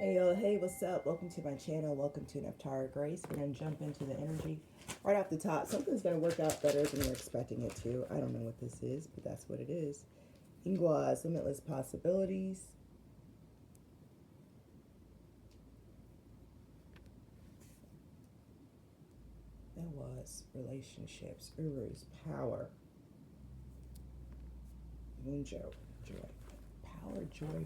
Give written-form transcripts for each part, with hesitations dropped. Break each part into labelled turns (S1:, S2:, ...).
S1: Hey yo, hey, what's up? Welcome to my channel. Welcome to Nephtara Grace. We're gonna jump into the energy right off the top. Something's gonna work out better than we're expecting it to. I don't know what this is, but that's what it is. Inguas, limitless possibilities. That was relationships, Uru's power, Moonjo, joy, power, joy,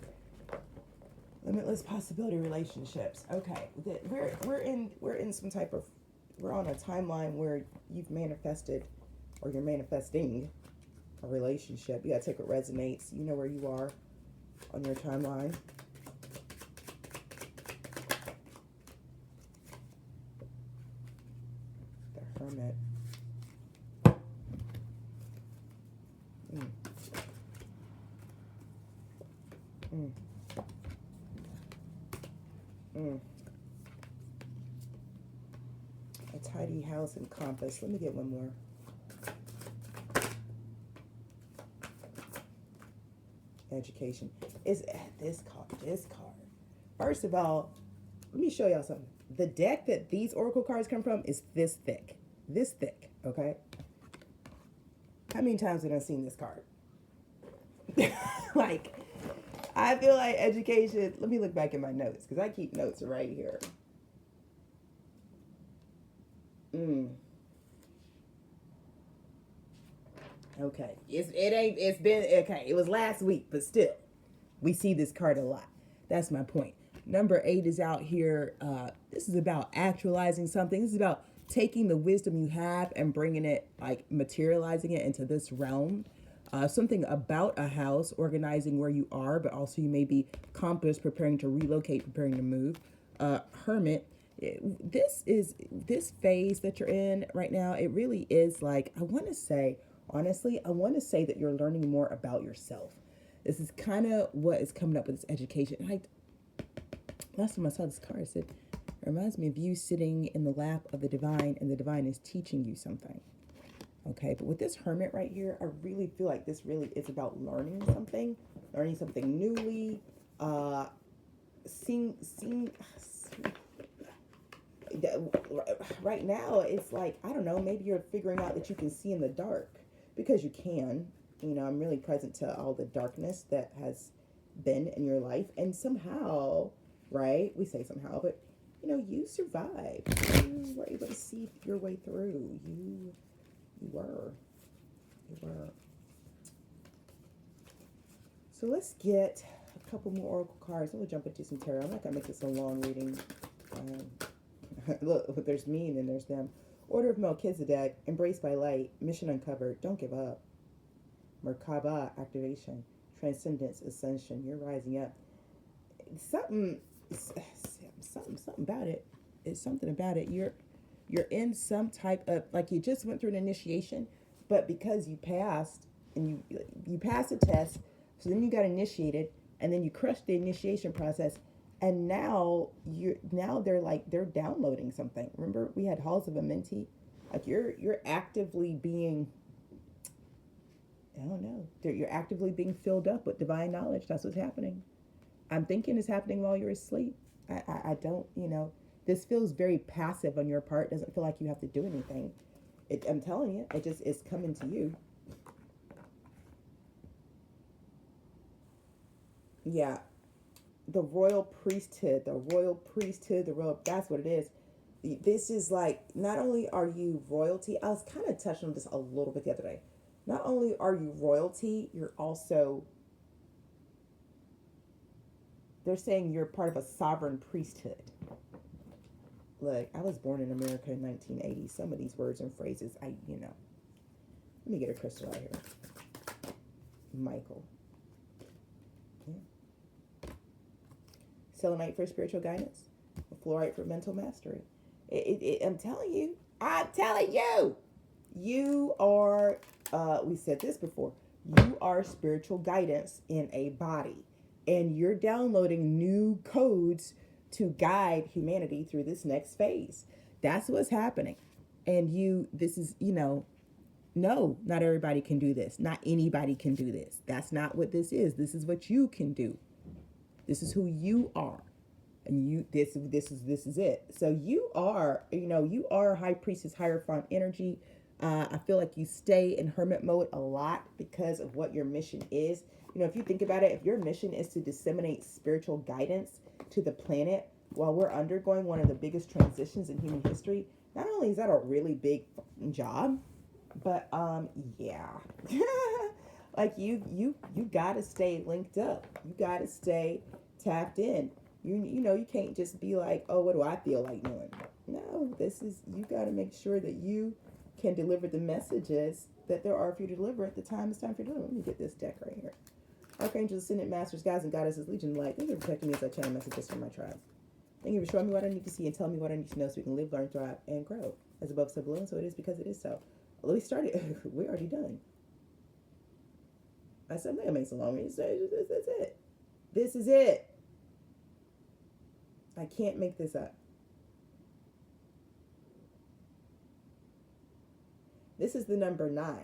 S1: limitless possibility, relationships. Okay, we're in some type of, we're on a timeline where you've manifested or you're manifesting a relationship. You gotta take what resonates. You know where you are on your timeline. The Hermit. Mm. Mm. Mm. A tidy house and compass. Let me get one more. Education. Is this card. This card. First of all, let me show y'all something. The deck that these oracle cards come from is this thick. This thick, okay? How many times have I seen this card? Like, I feel like education. Let me look back at my notes because I keep notes right here. Mm. Okay. It's been okay. It was last week, but still, we see this card a lot. That's my point. Number 8 is out here. This is about actualizing something. This is about taking the wisdom you have and bringing it, like materializing it into this realm. Something about a house, organizing where you are, but also you may be compass, preparing to relocate, preparing to move. Hermit. This phase that you're in right now. It really is like, I want to say, honestly, I want to say that you're learning more about yourself. This is kind of what is coming up with this education. Last time I saw this card, it said, it reminds me of you sitting in the lap of the divine, and the divine is teaching you something. Okay, but with this Hermit right here, I really feel like this really is about learning something newly. Seeing right now, it's like, I don't know, maybe you're figuring out that you can see in the dark because you can. You know, I'm really present to all the darkness that has been in your life, and somehow, right? We say somehow, but you survived. You were able to see your way through. You were. You were. So let's get a couple more oracle cards. We'll jump into some tarot. I'm not gonna make this a long reading. Look, there's me and then there's them. Order of Melchizedek, embraced by light, mission uncovered, don't give up. Merkaba, activation, transcendence, ascension, you're rising up. Something about it. It's something about it. You're in some type of, like, you just went through an initiation, but because you passed and you passed a test, so then you got initiated, and then you crushed the initiation process, and now they're downloading something. Remember, we had halls of a mentee. Like, you're actively being, I don't know, you're actively being filled up with divine knowledge. That's what's happening. I'm thinking it's happening while you're asleep. I don't, this feels very passive on your part. It doesn't feel like you have to do anything. I'm telling you, it's coming to you. Yeah, the royal priesthood, that's what it is. This is like, not only are you royalty, I was kind of touching on this a little bit the other day. Not only are you royalty, you're also, they're saying you're part of a sovereign priesthood. Look, I was born in America in 1980. Some of these words and phrases, let me get a crystal right here. Michael. Yeah. Selenite for spiritual guidance. Fluorite for mental mastery. I'm telling you, you are, we said this before, you are spiritual guidance in a body. And you're downloading new codes to guide humanity through this next phase. That's what's happening. And this is, no, not everybody can do this. Not anybody can do this. That's not what this is. This is what you can do. This is who you are. And this is it. So you are, you are high priestess, hierophant energy. I feel like you stay in hermit mode a lot because of what your mission is. If you think about it, if your mission is to disseminate spiritual guidance to the planet while we're undergoing one of the biggest transitions in human history, not only is that a really big job, but yeah. Like you gotta stay linked up. You gotta stay tapped in. You can't just be like, oh, what do I feel like doing? No, you gotta make sure that you can deliver the messages that there are for you to deliver at the time it's time for you to deliver. Let me get this deck right here. Archangels, Ascendant Masters, Guides, and Goddesses, Legion of Light. Thank you for protecting me as I channel messages from my tribe. Thank you for showing me what I need to see and telling me what I need to know so we can live, learn, thrive, and grow. As above, so below, and so it is because it is so. Although we started, we're already done. I said, I'm not gonna make so long. That's it. This is it. I can't make this up. This is the number 9.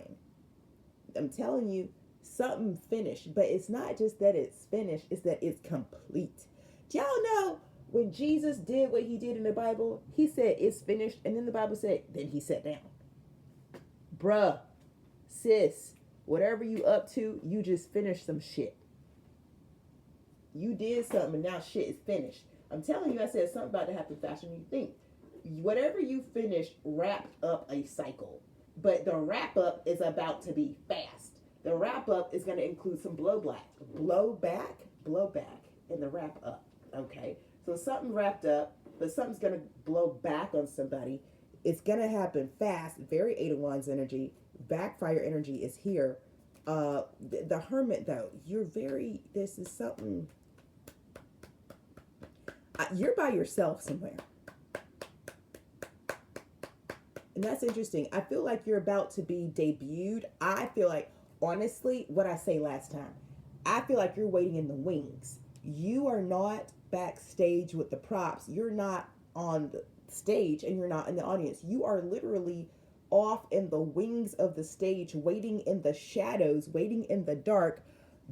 S1: I'm telling you, something finished, but it's not just that it's finished, it's that it's complete. Do y'all know when Jesus did what he did in the Bible? He said it's finished, and then the Bible said, then he sat down. Bruh, sis, whatever you up to, you just finished some shit. You did something, and now shit is finished. I'm telling you, I said something about to happen faster than you think. Whatever you finished wrapped up a cycle. But the wrap up is about to be fast. The wrap up is going to include some blowback, in the wrap up. Okay, so something wrapped up, but something's going to blow back on somebody. It's going to happen fast. Very Eight of Wands energy. Backfire energy is here. The Hermit, though, this is something. You're by yourself somewhere. And that's interesting. I feel like you're about to be debuted. I feel like, honestly, what I say last time, I feel like you're waiting in the wings. You are not backstage with the props. You're not on the stage and you're not in the audience. You are literally off in the wings of the stage, waiting in the shadows, waiting in the dark,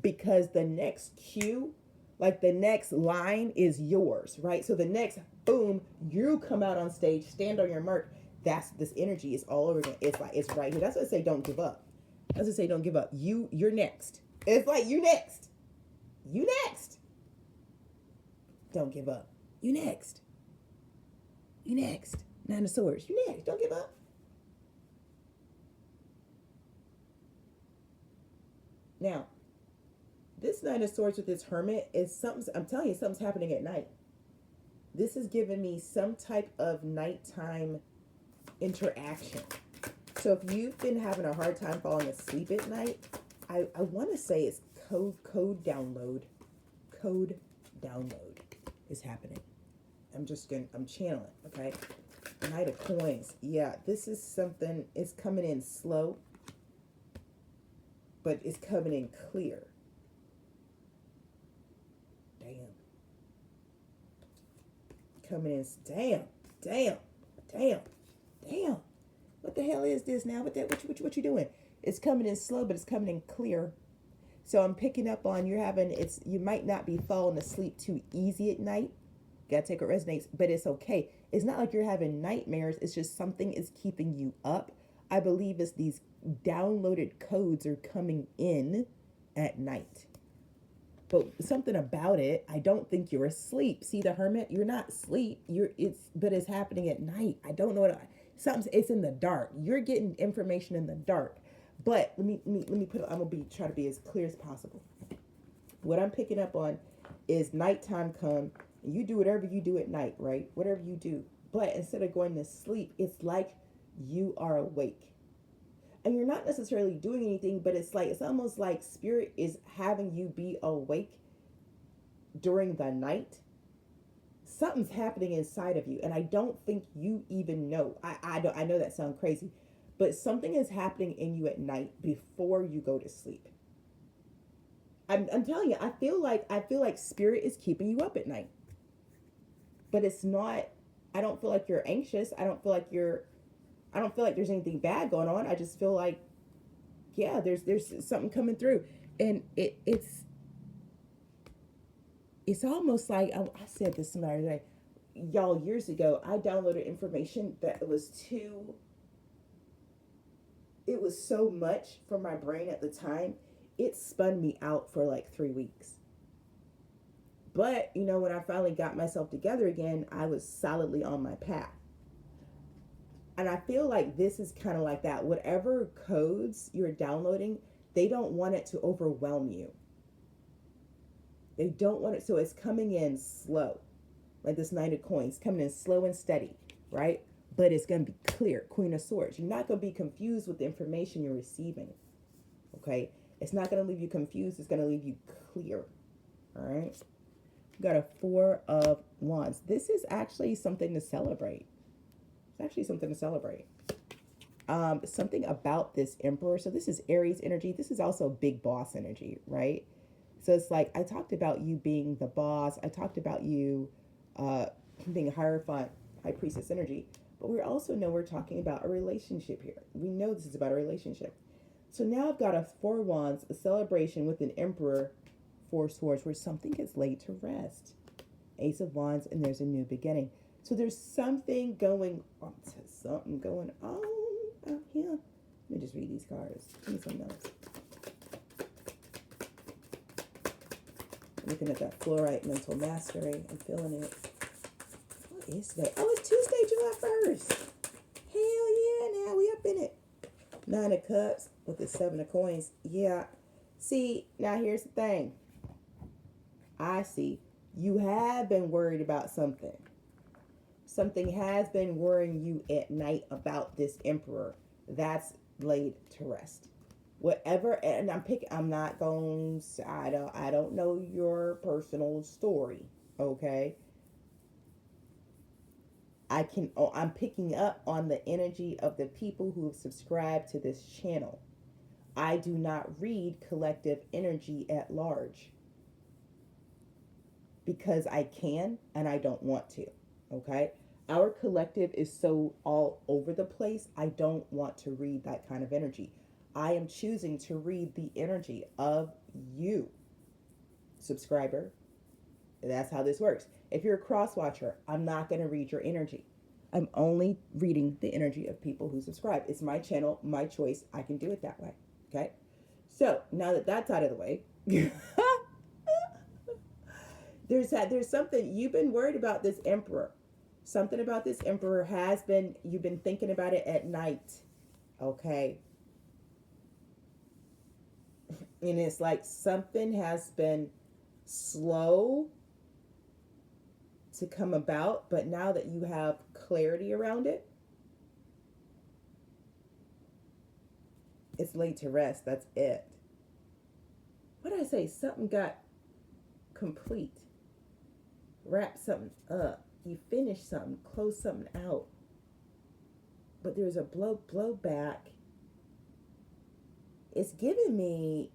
S1: because the next cue, like the next line, is yours, right? So the next boom, you come out on stage, stand on your mark. This energy is all over again. It's like, it's right here. That's what I say, don't give up. That's what I say, don't give up. You're next. It's like, you next. You next. Don't give up. You next. You next. Nine of Swords. You next. Don't give up. Now, this Nine of Swords with this Hermit is something, I'm telling you, something's happening at night. This is giving me some type of nighttime interaction. So if you've been having a hard time falling asleep at night, I want to say it's code download. Code download is happening. I'm channeling, okay? Knight of Coins. Yeah, this is something, it's coming in slow, but it's coming in clear. Damn. Coming in, damn. What the hell is this now? What you doing? It's coming in slow, but it's coming in clear. So I'm picking up on you might not be falling asleep too easy at night. Gotta take what resonates, but it's okay. It's not like you're having nightmares. It's just something is keeping you up. I believe it's these downloaded codes are coming in at night. But something about it, I don't think you're asleep. See, the Hermit, you're not asleep. But it's happening at night. I don't know it's in the dark. You're getting information in the dark. But let me I'm gonna try to be as clear as possible. What I'm picking up on is nighttime come. You do whatever you do at night, right? Whatever you do. But instead of going to sleep, it's like you are awake. And you're not necessarily doing anything, but it's almost like spirit is having you be awake during the night. Something's happening inside of you, and I don't think you even know. I know that sounds crazy, but something is happening in you at night before you go to sleep. I'm telling you, I feel like spirit is keeping you up at night. But it's not, I don't feel like you're anxious. I don't feel like there's anything bad going on. I just feel like, yeah, there's something coming through. And it's it's almost like I said this the other day, y'all, years ago. I downloaded information that was too. It was so much for my brain at the time. It spun me out for like 3 weeks. But when I finally got myself together again, I was solidly on my path. And I feel like this is kind of like that. Whatever codes you're downloading, they don't want it to overwhelm you. They don't want it, so it's coming in slow. Like this Knight of Coins, coming in slow and steady, right? But it's going to be clear. Queen of Swords. You're not going to be confused with the information you're receiving, okay? It's not going to leave you confused. It's going to leave you clear, all right? We got a Four of Wands. This is actually something to celebrate. It's actually something to celebrate. Something about this Emperor. So this is Aries energy. This is also big boss energy, right? So it's like I talked about you being the boss. I talked about you being Hierophant, High Priestess energy. But we also know we're talking about a relationship here. We know this is about a relationship. So now I've got a Four Wands, a celebration with an Emperor, Four Swords, where something gets laid to rest. Ace of Wands, and there's a new beginning. So there's something going on. Something going on out here. Let me just read these cards. Give me some notes. Looking at that fluorite mental mastery. I'm feeling it. What is today? Oh, it's Tuesday, July 1st. Hell yeah, now we up in it. Nine of Cups with the Seven of Coins. Yeah. See, now here's the thing. I see. You have been worried about something. Something has been worrying you at night about this Emperor. That's laid to rest. Whatever, and I'm not going, I don't know your personal story, okay? I'm picking up on the energy of the people who have subscribed to this channel. I do not read collective energy at large because I can and I don't want to, okay? Our collective is so all over the place. I don't want to read that kind of energy. I am choosing to read the energy of you, subscriber. That's how this works. If you're a cross watcher, I'm not going to read your energy. I'm only reading the energy of people who subscribe. It's my channel, my choice. I can do it that way. Okay? So now that that's out of the way, there's something you've been worried about this Emperor. Something about this Emperor has been, you've been thinking about it at night. Okay? And it's like something has been slow to come about, but now that you have clarity around it, it's laid to rest. That's it. What did I say? Something got complete. Wrap something up. You finish something, close something out. But there's a blowback. It's giving me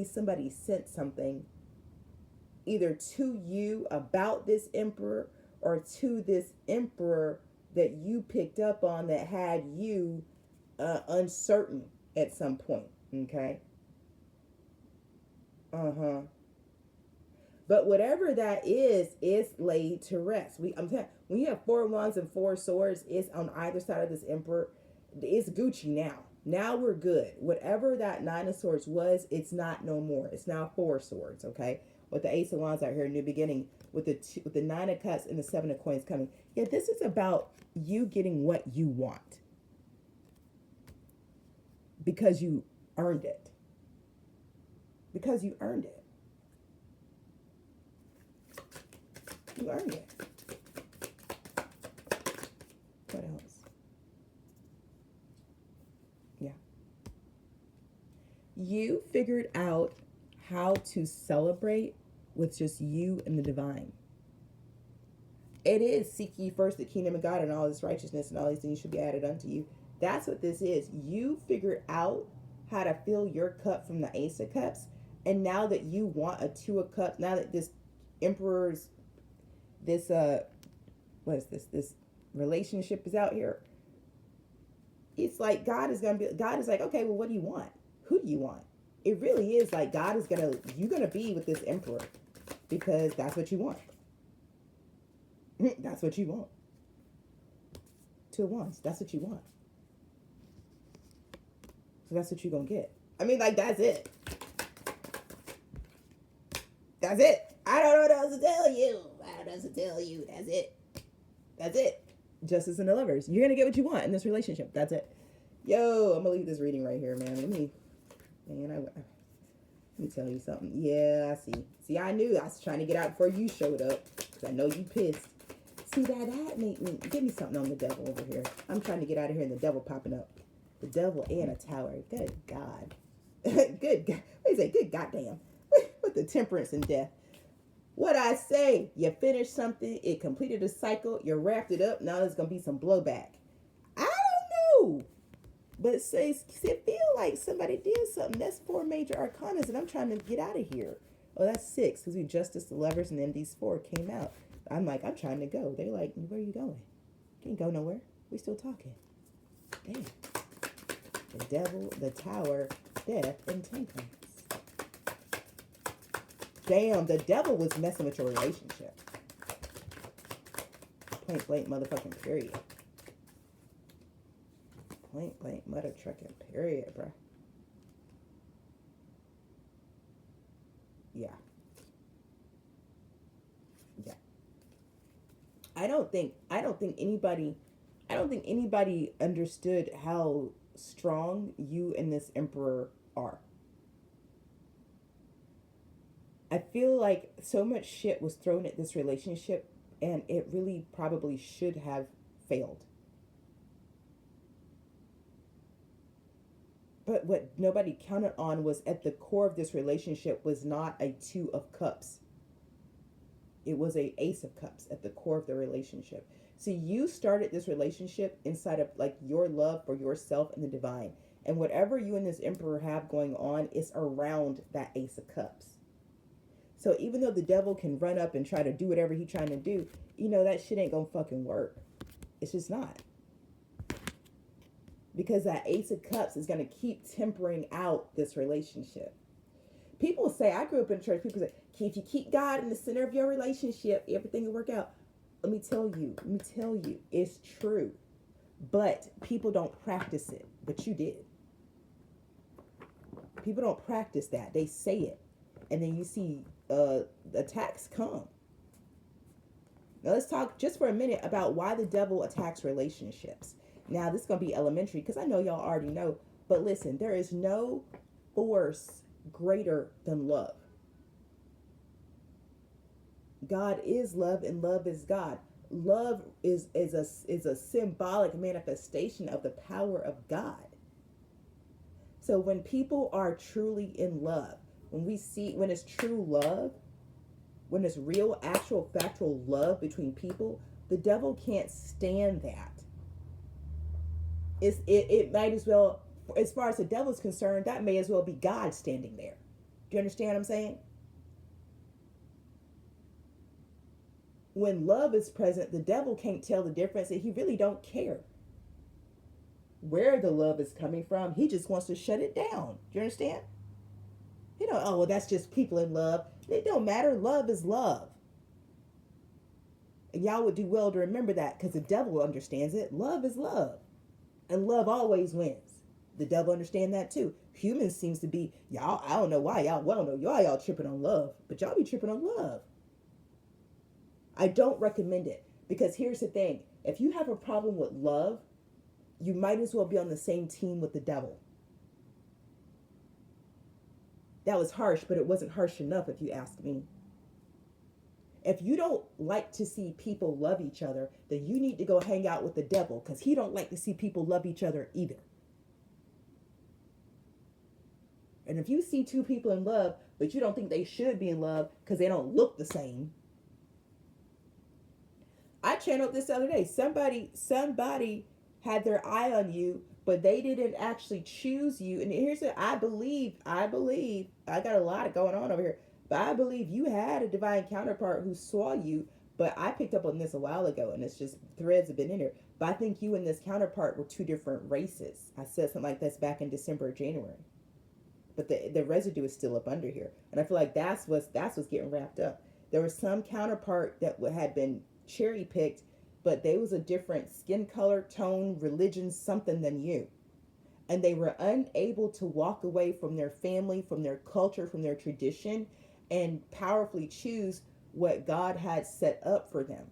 S1: somebody sent something either to you about this Emperor or to this Emperor that you picked up on that had you uncertain at some point. Okay. But whatever that is laid to rest. I'm telling you, when you have Four Wands and Four Swords, it's on either side of this Emperor. It's Gucci now. Now we're good. Whatever that Nine of Swords was, it's not no more. It's now Four Swords, okay? With the Ace of Wands out here, new beginning, with the Nine of Cups and the Seven of Coins coming. Yeah, this is about you getting what you want. Because you earned it. Because you earned it. You earned it. What else? Yeah. You figured out how to celebrate with just you and the divine. It is seek ye first the kingdom of God and all this righteousness and all these things should be added unto you. That's what this is. You figured out how to fill your cup from the Ace of Cups. And now that you want a Two of Cups, now that this Emperor's, this relationship is out here, it's like God is like, okay, well, what do you want? Who do you want? It really is like you're gonna be with this Emperor. because that's what you want. That's what you want. Two of Wands, that's what you want. So that's what you're going to get. I mean, like, that's it. That's it. I don't know what else to tell you. I don't know what else to tell you. That's it. That's it. Justice in the Lovers. You're going to get what you want in this relationship. That's it. Yo, I'm going to leave this reading right here, man. Let me tell you something. Yeah, I see. See, I knew. I was trying to get out before you showed up. Because I know you pissed. See, that made me... Give me something on the devil over here. I'm trying to get out of here and the devil popping up. The devil and a tower. Good God. Good God. What do you say? Good goddamn. With the temperance and death. What I say? You finished something. It completed a cycle. You wrapped it up. Now there's going to be some blowback. I don't know. But it feel like somebody did something. That's 4 major arcanas, and I'm trying to get out of here. Oh, that's 6, because we Justice, the Lovers, and then these 4 came out. I'm like, I'm trying to go. They're like, where are you going? Can't go nowhere. We still talking. Damn. The devil, the tower, death, and temperance. Damn, the devil was messing with your relationship. Point blank motherfucking period. Point blank mother trucking period, bruh. Yeah. Yeah. I don't think anybody understood how strong you and this emperor are. I feel like so much shit was thrown at this relationship, and it really probably should have failed. But what nobody counted on was at the core of this relationship was not a 2 of Cups. It was a Ace of Cups at the core of the relationship. So you started this relationship inside of like your love for yourself and the divine. And whatever you and this emperor have going on is around that Ace of Cups. So even though the devil can run up and try to do whatever he's trying to do, you know, that shit ain't gonna fucking work. It's just not. Because that Ace of Cups is gonna keep tempering out this relationship. People say, I grew up in church, people say, if you keep God in the center of your relationship, everything will work out. Let me tell you, it's true. But people don't practice it. But you did. People don't practice that. They say it. And then you see attacks come. Now let's talk just for a minute about why the devil attacks relationships. Now this is going to be elementary because I know y'all already know. But listen, there is no force greater than love. God is love and love is God. Love is a symbolic manifestation of the power of God. So when people are truly in love, when it's true love, when it's real, actual, factual love between people, the devil can't stand that. It might as well, as far as the devil's concerned, that may as well be God standing there. Do you understand what I'm saying? When love is present, the devil can't tell the difference, and he really don't care where the love is coming from. He just wants to shut it down. Do you understand? You know, oh, well, that's just people in love. It don't matter. Love is love. And y'all would do well to remember that, because the devil understands it. Love is love. And love always wins. The devil understand that too. Humans seems to be, y'all, I don't know why y'all tripping on love, but y'all be tripping on love. I don't recommend it, because here's the thing. If you have a problem with love, you might as well be on the same team with the devil. That was harsh, but it wasn't harsh enough if you ask me. If you don't like to see people love each other, then you need to go hang out with the devil, because he don't like to see people love each other either. And if you see 2 people in love, but you don't think they should be in love because they don't look the same. I channeled this the other day. Somebody had their eye on you, but they didn't actually choose you. And here's what I believe, I got a lot going on over here, but I believe you had a divine counterpart who saw you. But I picked up on this a while ago, and it's just threads have been in here. But I think you and this counterpart were 2 different races. I said something like this back in December or January. But the residue is still up under here. And I feel like that's what's getting wrapped up. There was some counterpart that had been cherry picked, but they was a different skin color, tone, religion, something than you. And they were unable to walk away from their family, from their culture, from their tradition, and powerfully choose what God had set up for them.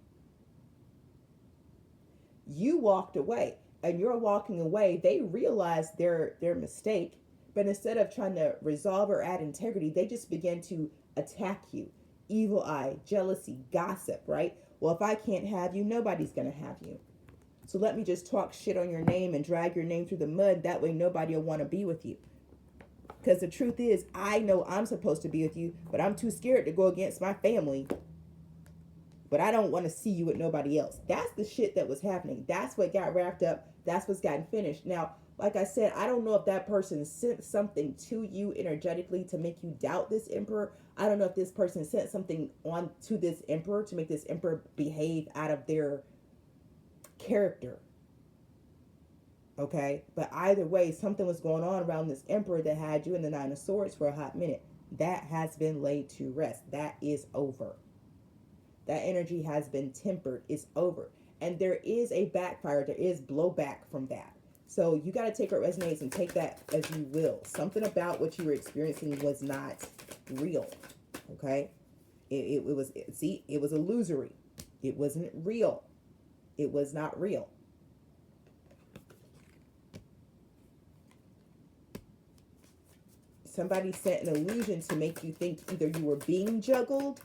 S1: You walked away, and you're walking away. They realized their mistake, but instead of trying to resolve or add integrity, they just began to attack you. Evil eye, jealousy, gossip, right? Well, if I can't have you, nobody's going to have you. So let me just talk shit on your name and drag your name through the mud. That way nobody will want to be with you. Because the truth is, I know I'm supposed to be with you, but I'm too scared to go against my family. But I don't want to see you with nobody else. That's the shit that was happening. That's what got wrapped up. That's what's gotten finished. Now, like I said, I don't know if that person sent something to you energetically to make you doubt this emperor. I don't know if this person sent something on to this emperor to make this emperor behave out of their character. Okay? But either way, something was going on around this emperor that had you in the Nine of Swords for a hot minute. That has been laid to rest. That is over. That energy has been tempered. It's over. And there is a backfire. There is blowback from that. So you got to take what resonates and take that as you will. Something about what you were experiencing was not real. Okay? It was illusory. It wasn't real. It was not real. Somebody sent an illusion to make you think either you were being juggled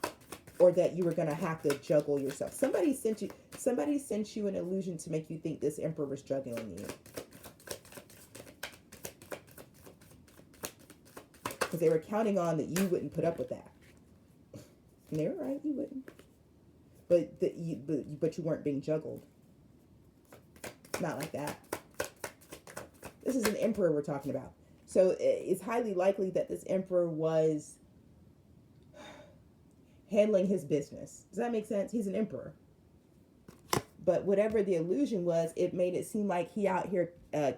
S1: or that you were going to have to juggle yourself. Somebody sent you an illusion to make you think this emperor was juggling you. Because they were counting on that you wouldn't put up with that. And they were right, you wouldn't. But you weren't being juggled. Not like that. This is an emperor we're talking about. So it's highly likely that this emperor was handling his business. Does that make sense? He's an emperor. But whatever the illusion was, it made it seem like he out here,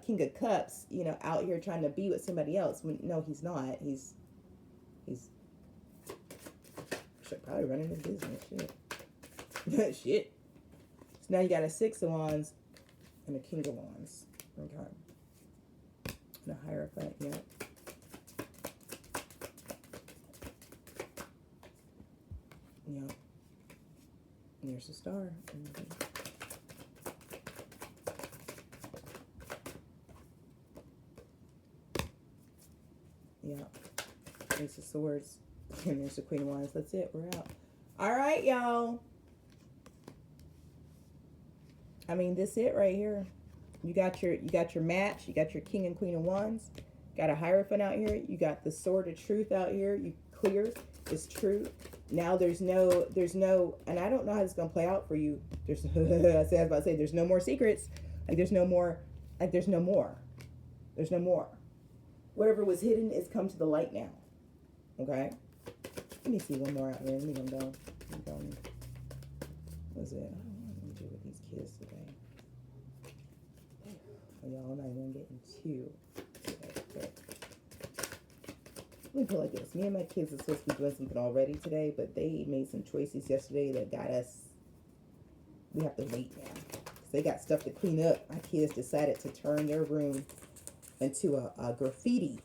S1: King of Cups, out here trying to be with somebody else. When no, he's not. He's should probably running his business. Shit. Shit. So now you got a Six of Wands and a King of Wands. Okay. And a Hierophant, yeah. Yeah. And there's a star. Mm-hmm. Yeah. Ace of Swords. And there's the Queen of Wands. That's it. We're out. All right, y'all. I mean, this it right here. You got your match. You got your King and Queen of Wands. Got a Hierophant out here. You got the Sword of Truth out here. You clear. It's true. Now there's no, and I don't know how this is gonna play out for you. There's, I was about to say, there's no more secrets. There's no more. There's no more. Whatever was hidden is come to the light now. Okay. Let me see one more out here. Let me go. What's it? I don't know what to do with these kids today. Y'all, I'm not even getting too. Okay. Let me put it like this. Me and my kids are supposed to be doing something already today, but they made some choices yesterday that got us. We have to wait now. Because they got stuff to clean up. My kids decided to turn their room into a graffiti.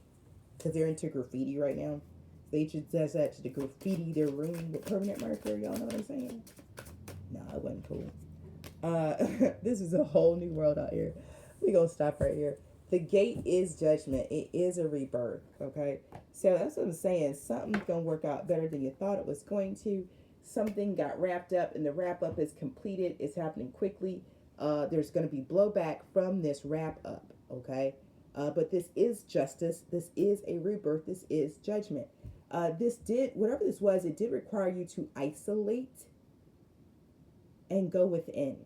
S1: Because they're into graffiti right now. They just decided to graffiti their room with permanent marker. Y'all know what I'm saying? No, it wasn't cool. This is a whole new world out here. We're going to stop right here. The gate is judgment. It is a rebirth, okay? So that's what I'm saying. Something's going to work out better than you thought it was going to. Something got wrapped up, and the wrap-up is completed. It's happening quickly. There's going to be blowback from this wrap-up, okay? But this is justice. This is a rebirth. This is judgment. Whatever this was, it did require you to isolate and go within.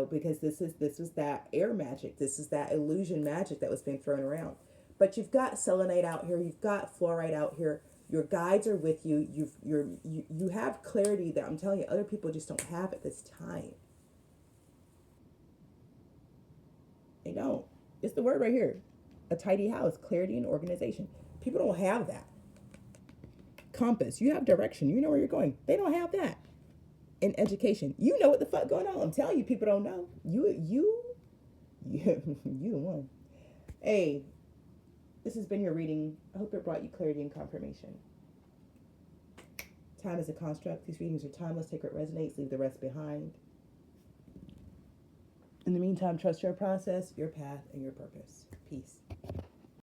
S1: Because this is that air magic. This is that illusion magic that was being thrown around. But you've got selenite out here. You've got fluorite out here. Your guides are with you. You have clarity that I'm telling you other people just don't have at this time. They don't. It's the word right here. A tidy house, clarity and organization. People don't have that. compass. You have direction. You know where you're going. They don't have that. In education, you know what the fuck going on. I'm telling you, people don't know. You the one. Hey, this has been your reading. I hope it brought you clarity and confirmation. Time is a construct. These readings are timeless. Take what resonates. Leave the rest behind. In the meantime, trust your process, your path, and your purpose. Peace.